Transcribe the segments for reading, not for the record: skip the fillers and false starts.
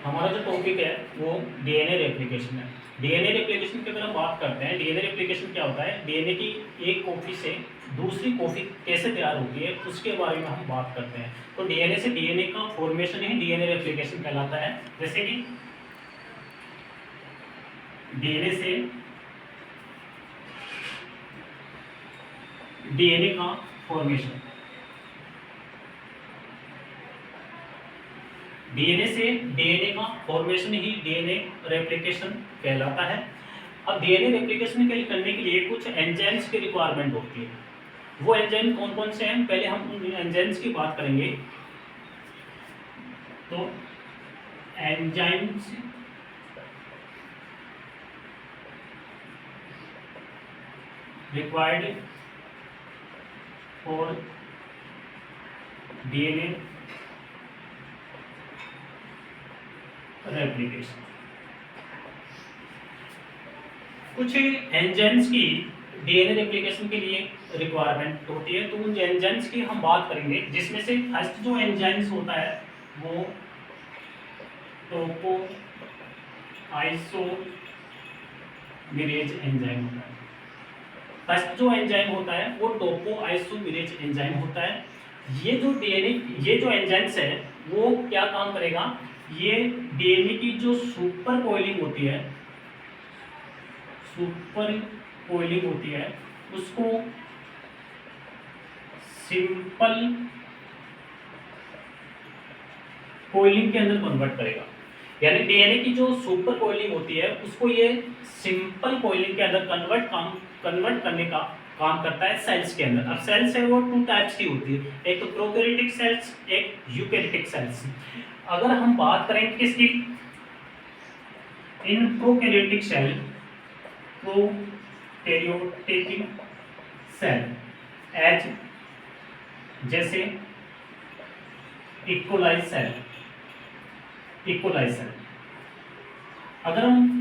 हमारा जो टॉपिक है वो डीएनए रेप्लिकेशन है। डीएनए रेप्लिकेशन की अगर हम बात करते हैं, डीएनए रेप्लिकेशन क्या होता है, डीएनए की एक कॉपी से दूसरी कॉपी कैसे तैयार होती है उसके बारे में हम बात करते हैं। तो डीएनए से डीएनए का फॉर्मेशन ही डीएनए रेप्लिकेशन कहलाता है। जैसे कि डीएनए से डीएनए का फॉर्मेशन, डीएनए से डीएनए का फॉर्मेशन ही डीएनए रेप्लिकेशन कहलाता है। अब डीएनए रेप्लिकेशन के लिए करने के लिए कुछ एंजाइम्स की रिक्वायरमेंट होती है। वो एंजाइम कौन कौन से हैं, पहले हम उन एंजाइम्स की बात करेंगे। तो enzymes required for DNA replication. कुछ एंजाइम्स की डीएनए रेप्लिकेशन के लिए रिक्वायरमेंट होती है, तो उन एंजाइम्स की हम बात करेंगे, जिसमें से फर्स्ट जो एंजाइम्स होता है वो टोपो आइसोमेरेज एंजाइम होता है। फर्स्ट जो एंजाइम होता है वो टोपो आइसोमेरेज एंजाइम होता है। ये जो एंजाइम्स है वो क्या काम करेगा, ये डीएनए की जो सुपर कोइलिंग होती है उसको सिंपल कोइलिंग के अंदर कन्वर्ट करेगा। यानी डीएनए की जो सुपर कोइलिंग होती है उसको ये सिंपल कोइलिंग के अंदर कन्वर्ट करने का काम करता है सेल्स के अंदर। अब सेल्स है वो टू टाइप्स की होती है, एक तो प्रोकैरियोटिक सेल्स, एक यूकैरियोटिक सेल्स। अगर हम बात करें किसकी, इन प्रोकैरियोटिक सेल एज जैसे इकोलाई सेल। अगर हम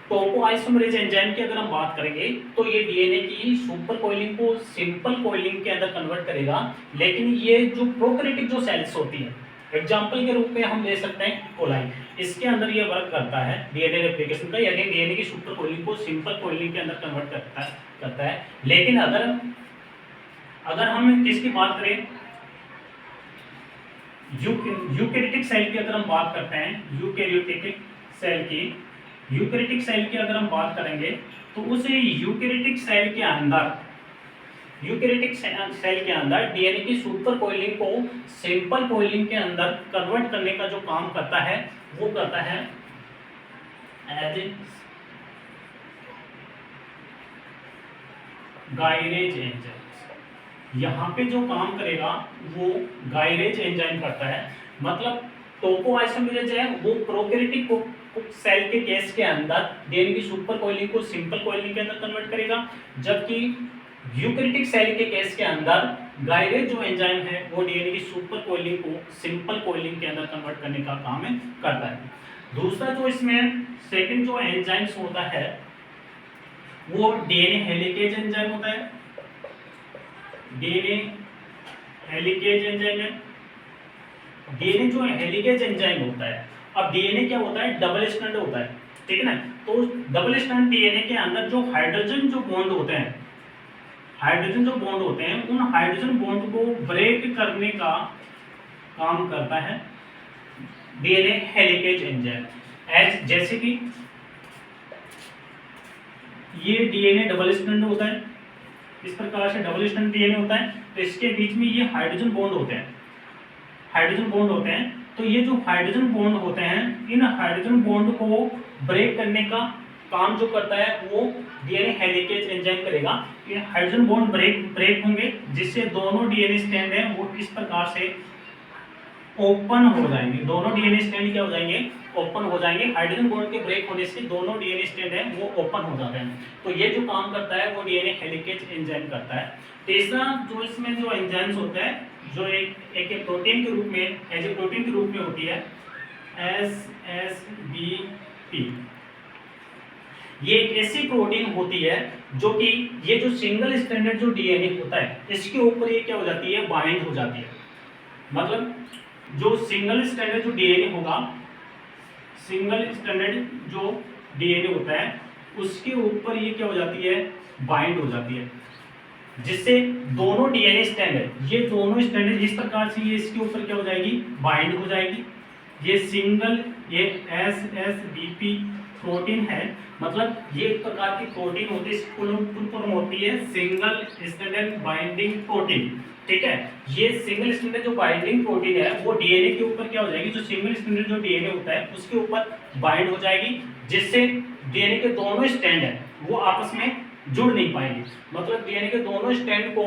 टोपो आइसोमेरेज एंजाइम की अगर हम बात करेंगे तो ये डीएनए की सुपर कोइलिंग को सिंपल कोइलिंग के अंदर कन्वर्ट करेगा। लेकिन ये जो प्रोकैरियोटिक जो सेल्स होती है, एग्जाम्पल के रूप में हम ले सकते हैं कोलाई, इसके अंदर ये वर्क करता है डीएनए रेप्लिकेशन का, यानी डीएनए की सुपर कोइलिंग को सिंपल कोइलिंग के अंदर कन्वर्ट करता है। लेकिन अगर हम किसकी बात करें, यूकैरियोटिक सेल की अगर हम बात करते हैं, यूकैरियोटिक सेल की अगर हम बात करेंगे तो उस यूकैरियोटिक सेल के अंदर डीएनए की सुपर कोइलिंग को सिंपल कोइलिंग के अंदर कन्वर्ट करने का जो काम करता है वो करता है एज गायरेज एंजाइम। यहाँ पे जो काम करेगा वो गायरेज एंजाइम करता है। मतलब टोपो आइसोमेरेज है वो प्रोकैरियोटिक सेल के केस के अंदर डीएनए की सुपर कोइलिंग को सिंपल कोइलिंग के अंदर कन्वर्ट करेगा, जबकि यूकैरियोटिक सेल के केस के अंदर गायरेज जो एंजाइम है वो डीएनए की सुपर कोइलिंग को सिंपल कोइलिंग के अंदर कन्वर्ट करने का काम करता है। दूसरा जो इसमें सेकंड जो एंजाइम्स होता है वो डीएनए हेलिकेज एंजाइम होता है। डीएनए जो हेलिकेज एंजाइम होता है, अब डीएनए क्या होता है, डबल स्ट्रैंड होता है, ठीक है ना। तो डबल स्ट्रैंड डीएनए के अंदर जो हाइड्रोजन जो बॉन्ड होते हैं उन हाइड्रोजन बॉन्ड को ब्रेक करने का काम करता है डीएनए हेलिकेज एंजाइम। जैसे कि ये डीएनए डबल स्ट्रैंड होता है, इस प्रकार से डबल स्ट्रैंड डीएनए होता है, तो इसके बीच में ये हाइड्रोजन बॉन्ड होते हैं। तो ये जो हाइड्रोजन बॉन्ड होते हैं, इन हाइड्रोजन बॉन्ड को ब्रेक करने का काम जो करता है वो डीएनए हेलिकेज एंजाइम करेगा। ये हाइड्रोजन बॉन्ड ब्रेक होंगे, जिससे दोनों डीएनए स्ट्रैंड हैं वो इस प्रकार से ओपन हो जाएंगे। दोनों डीएनए स्ट्रैंड क्या हो जाएंगे, ओपन हो जाएंगे। हाइड्रोजन बॉन्ड के ब्रेक होने से दोनों डीएनए स्ट्रैंड हैं वो ओपन हो जाते हैं। तो ये जो काम करता है वो डीएनए हेलिकेज एंजाइम करता है। तीसरा जो इसमें जो एंजाइम्स होता है जो एक प्रोटीन के रूप में होती है, SSBP। ये एक ऐसी प्रोटीन होती है जो कि ये जो सिंगल स्ट्रैंडेड जो डीएनए होता है इसके ऊपर ये क्या हो जाती है, बाइंड हो जाती है। मतलब जो सिंगल स्ट्रैंडेड जो डीएनए होगा सिंगल स्ट्रैंडेड जो डीएनए होता है उसके ऊपर ये क्या हो जाती है, बाइंड हो जाती है, जिससे दोनों डीएनए स्ट्रैंड है, ये दोनों स्ट्रैंड इस प्रकार से ये इसके ऊपर क्या हो जाएगी, बाइंड हो जाएगी। ये सिंगल ये SSBP प्रोटीन है, मतलब ये एक प्रकार की प्रोटीन होती है, फुल फॉर्म होती है सिंगल स्ट्रैंडेड बाइंडिंग प्रोटीन। ठीक है, ये सिंगल स्ट्रैंडेड जो बाइंडिंग प्रोटीन है वो डीएनए के ऊपर क्या हो जाएगी, जो सिंगल स्ट्रैंडेड जो डीएनए होता है उसके ऊपर बाइंड हो जाएगी, जिससे डीएनए के दोनों स्ट्रैंड है वो आपस में जुड़ नहीं पाएंगे, मतलब डीएनए के दोनों स्ट्रैंड को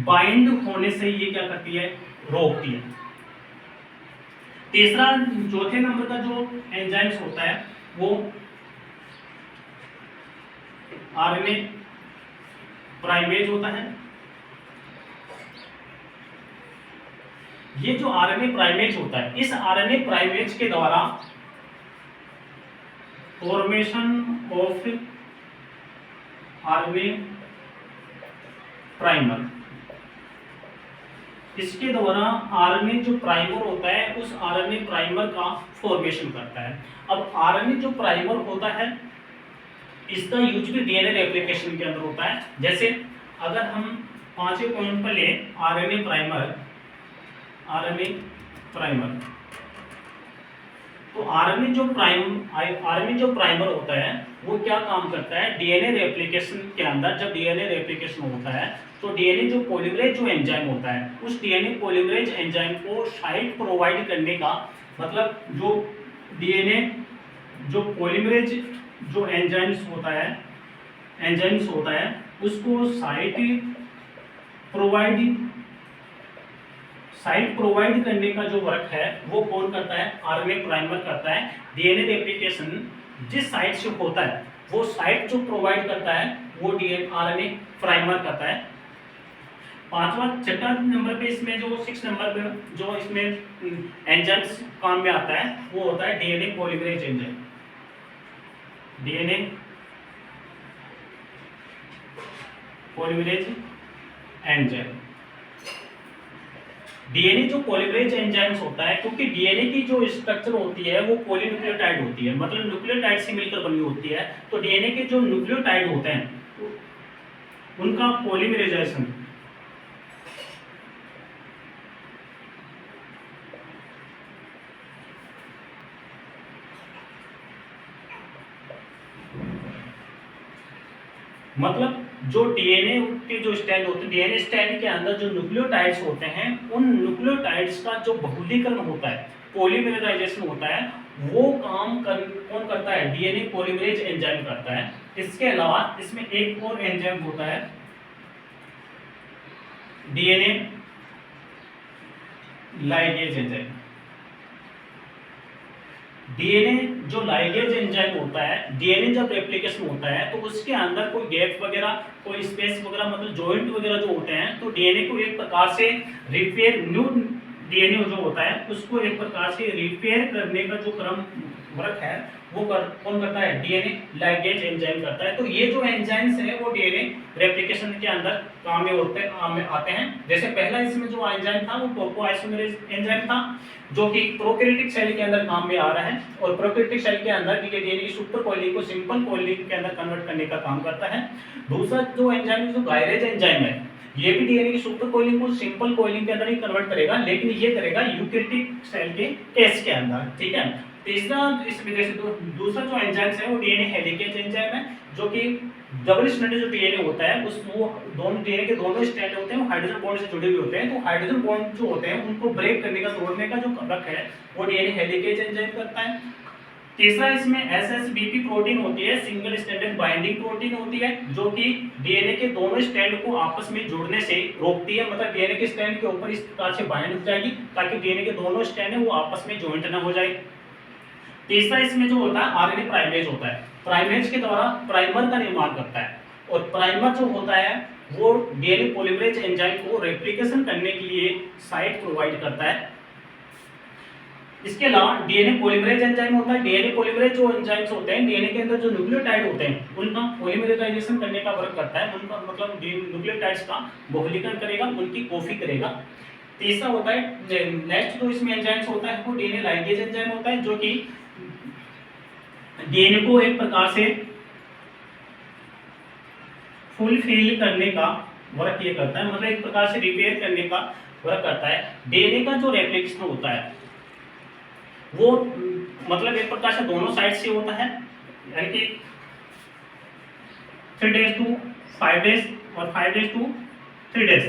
बाइंड होने से ये क्या करती है, रोकती है। तीसरा चौथे नंबर का जो एंजाइम्स होता है वो आरएनए प्राइमेज होता है। ये जो आरएनए प्राइमेज होता है, इस आरएनए प्राइमेज के द्वारा फॉर्मेशन ऑफ आरएनए प्राइमर, इसके द्वारा आरएनए जो प्राइमर होता है उस आरएनए प्राइमर का फॉर्मेशन करता है। अब आरएनए जो प्राइमर होता है इसका यूज भी डीएनए रेप्लिकेशन के अंदर होता है। जैसे अगर हम 5वें पॉइंट पर ले आरएनए प्राइमर, तो आरएनए जो प्राइमर होता है वो क्या काम करता है, डीएनए रेप्लिकेशन के अंदर जब डीएनए रेप्लिकेशन होता है तो डीएनए जो पॉलीमरेज जो एंजाइम होता है उस डीएनए पॉलीमरेज एंजाइम को साइट प्रोवाइड करने का, मतलब जो डीएनए जो पॉलीमरेज जो एंजाइम्स होता है उसको साइट प्रोवाइड करने का जो वर्क है वो कौन करता है, आरएनए प्राइमर करता है। डीएनए रेप्लिकेशन जिस साइट से होता है वो साइट जो प्रोवाइड करता है वो आरएनए प्राइमर करता है। छठा नंबर पे इसमें जो 6 नंबर पे जो इसमें एंजाइम्स काम में आता है वो होता है DNA polymerase enzyme. DNA polymerase enzyme, DNA जो पॉलीमरेज एंजाइम्स होता है, क्योंकि डीएनए की जो स्ट्रक्चर होती है वो पॉलीन्यूक्लियोटाइड होती है, मतलब न्यूक्लियोटाइड से मिलकर बनी होती है। तो डीएनए के जो न्यूक्लियोटाइड होते हैं उनका पॉलीमराइजेशन मतलब जो डीएनए के जो स्ट्रैंड होते हैं, डीएनए स्ट्रैंड के अंदर जो न्यूक्लियोटाइड्स होते हैं उन न्यूक्लियोटाइड्स का जो बहुलीकरण होता है, पॉलीमराइजेशन होता है, वो काम कौन करता है, डीएनए पॉलीमरेज एंजाइम करता है। इसके अलावा इसमें एक और एंजाइम होता है डीएनए लाइगेज एंजाइम। डीएनए जो लाइगेज एंजाइम होता है, डीएनए जब रेप्लिकेशन होता है तो उसके अंदर कोई गैप वगैरह कोई स्पेस वगैरह मतलब जॉइंट वगैरह जो होते हैं तो डीएनए को एक प्रकार से रिपेयर, न्यू डीएनए जो होता है उसको एक प्रकार से रिपेयर करने का जो क्रम वर्क है वो कौन करता है, डीएनए लाइगेज एंजाइम करता है। तो ये जो एंजाइम्स है वो डीएनए रेप्लिकेशन के अंदर काम में आते हैं। जैसे पहला इसमें जो एंजाइम था वो टोपोआइसोमेरेज एंजाइम था जो कि प्रोकैरियोटिक सेल के अंदर काम में आ रहा है, और प्रोकैरियोटिक सेल के अंदर डीएनए की सुपर कॉइलिंग को सिंपल कॉइलिंग के अंदर कन्वर्ट करने का काम करता है। दूसरा जो एंजाइम जो गायरेज एंजाइम है ये भी डीएनए की सुपर कॉइलिंग को सिंपल कॉइलिंग के अंदर ही कन्वर्ट करेगा, लेकिन ये करेगा यूकैरियोटिक सेल के केस के अंदर। ठीक है, तीसरा इस वजह से दूसरा जो एंजाइम है वो डीएनए हेलिकेज एंजाइम है जो कि डबल स्ट्रैंड जो डीएनए होता है उस वो दोनों डीएनए के दोनों स्ट्रैंड होते हैं वो हाइड्रोजन बॉन्ड से जुड़े हुए होते हैं। तो हाइड्रोजन बॉन्ड जो होते हैं उनको ब्रेक करने का, तोड़ने का जो वर्क है वो डीएनए हेलिकेज एंजाइम करता है। तीसरा इसमें एसएसबीपी प्रोटीन होती है, सिंगल स्ट्रैंडेड बाइंडिंग प्रोटीन होती है जो कि डीएनए के दोनों स्ट्रैंड को आपस में जुड़ने से रोकती है, मतलब डीएनए के स्ट्रैंड के ऊपर इस प्रकार से बाइंड हो जाएगी ताकि डीएनए के दोनों स्ट्रैंड है वो आपस में जॉइंट ना हो जाए। तीसरा इसमें जो होता है आरएनए प्राइमेज होता है, प्राइमेज के द्वारा प्राइमर का निर्माण करता है, और प्राइमर जो होता है वो डीएनए पॉलीमरेज एंजाइम को रेप्लिकेशन करने के लिए साइट प्रोवाइड करता है। इसके अलावा डीएनए पॉलीमरेज एंजाइम होता है, डीएनए पॉलीमरेज जो एंजाइम्स होते हैं डीएनए के अंदर जो न्यूक्लियोटाइड होते हैं उनका पॉलीमराइजेशन करने का वर्क करता है, उनका मतलब न्यूक्लियोटाइड्स का बहुलीकरण करेगा, उनकी कॉपी करेगा। तीसरा होता है नेक्स्ट जो इसमें एंजाइम्स होता है वो डीएनए लाइगेज एंजाइम होता है जो कि डीएनए को एक प्रकार से फुलफिल करने का वर्क ये करता है, मतलब एक प्रकार से रिपेयर करने का वर्क करता है। डीएनए का जो रेप्लिकेशन होता है वो मतलब एक प्रकार से दोनों साइड से होता है, यानी कि 3 days to 5 days और 5 days to 3 days।